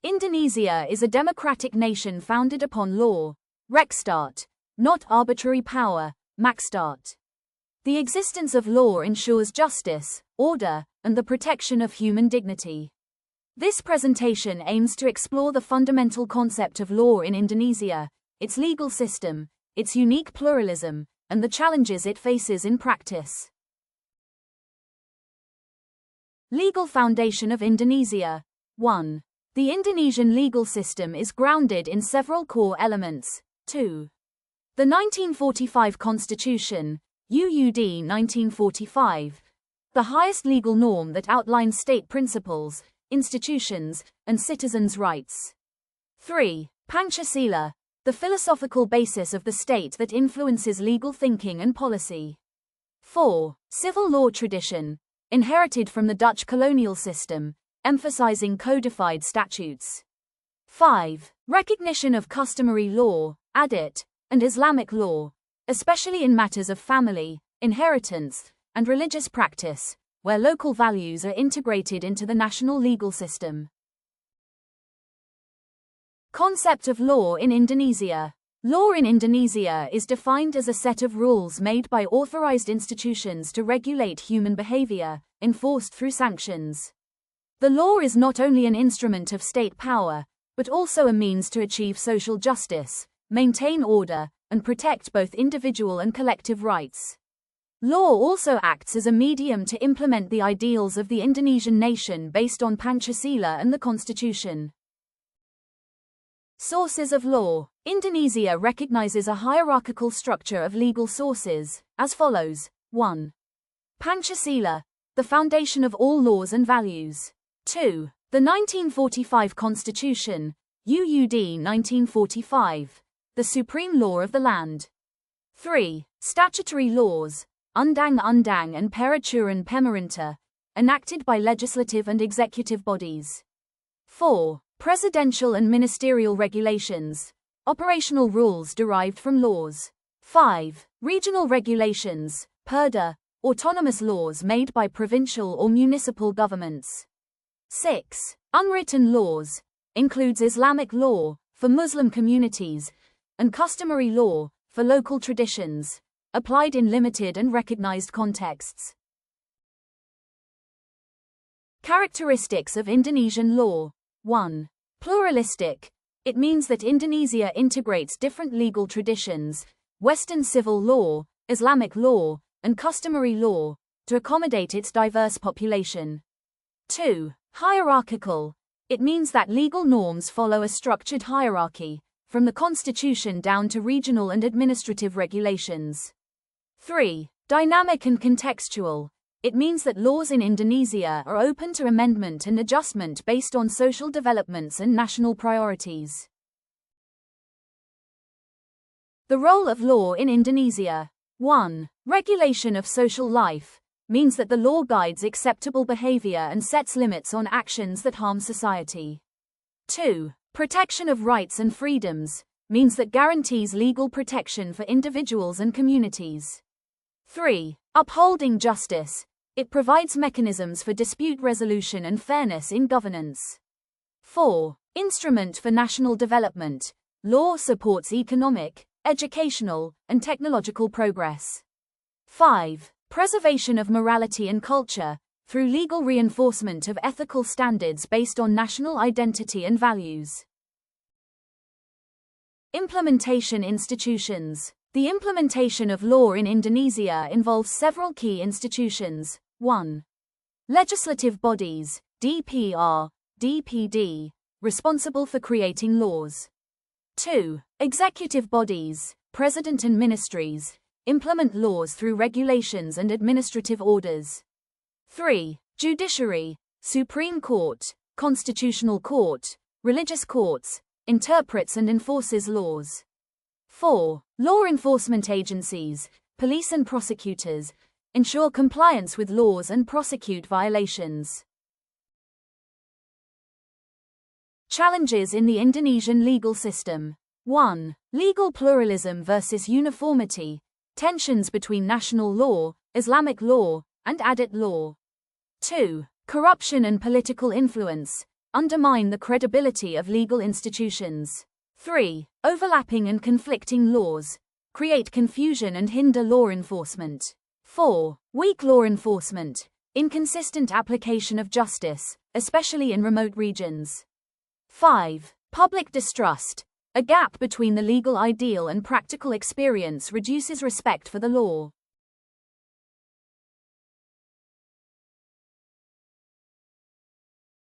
Indonesia is a democratic nation founded upon law, Rechtsstaat, not arbitrary power, Machtstaat. The existence of law ensures justice, order, and the protection of human dignity. This presentation aims to explore the fundamental concept of law in Indonesia, its legal system, its unique pluralism, and the challenges it faces in practice. Legal foundation of Indonesia. 1. The Indonesian legal system is grounded in several core elements. 2. The 1945 Constitution, UUD 1945, the highest legal norm that outlines state principles, institutions, and citizens' rights. 3. Pancasila, the philosophical basis of the state that influences legal thinking and policy. 4. Civil law tradition, inherited from the Dutch colonial system, emphasizing codified statutes. 5. Recognition of customary law, adat, and Islamic law, especially in matters of family, inheritance, and religious practice, where local values are integrated into the national legal system. Concept of law in Indonesia. Law in Indonesia is defined as a set of rules made by authorized institutions to regulate human behavior, enforced through sanctions. The law is not only an instrument of state power, but also a means to achieve social justice, maintain order, and protect both individual and collective rights. Law also acts as a medium to implement the ideals of the Indonesian nation based on Pancasila and the Constitution. Sources of law. Indonesia recognizes a hierarchical structure of legal sources, as follows. 1. Pancasila, the foundation of all laws and values. 2. The 1945 Constitution, UUD 1945, the supreme law of the land. 3. Statutory laws, Undang-Undang and Peraturan Pemerintah, enacted by legislative and executive bodies. 4. Presidential and ministerial regulations, operational rules derived from laws. 5. Regional regulations, M.Pd, autonomous laws made by provincial or municipal governments. 6. Unwritten laws, includes Islamic law, for Muslim communities, and customary law, for local traditions, applied in limited and recognized contexts. Characteristics of Indonesian law. 1. Pluralistic. It means that Indonesia integrates different legal traditions, Western civil law, Islamic law, and customary law, to accommodate its diverse population. 2. Hierarchical. It means that legal norms follow a structured hierarchy, from the constitution down to regional and administrative regulations. 3. Dynamic and contextual. It means that laws in Indonesia are open to amendment and adjustment based on social developments and national priorities. The role of law in Indonesia. 1. Regulation of social life. Means that the law guides acceptable behavior and sets limits on actions that harm society. 2. Protection of rights and freedoms. Means that guarantees legal protection for individuals and communities. 3. Upholding justice. It provides mechanisms for dispute resolution and fairness in governance. 4. Instrument for national development. Law supports economic, educational, and technological progress. 5. Preservation of morality and culture, through legal reinforcement of ethical standards based on national identity and values. Implementation institutions. The implementation of law in Indonesia involves several key institutions. 1. Legislative bodies, DPR, M.Pd, responsible for creating laws. 2. Executive bodies, President and ministries, implement laws through regulations and administrative orders. 3. Judiciary, Supreme Court, Constitutional Court, religious courts, interprets and enforces laws. 4. Law enforcement agencies, police and prosecutors, ensure compliance with laws and prosecute violations. Challenges in the Indonesian legal system. 1. Legal pluralism versus uniformity, tensions between national law, Islamic law, and adat law. 2. Corruption and political influence, undermine the credibility of legal institutions. 3. Overlapping and conflicting laws create confusion and hinder law enforcement. 4. Weak law enforcement, inconsistent application of justice, especially in remote regions. 5. Public distrust. A gap between the legal ideal and practical experience reduces respect for the law.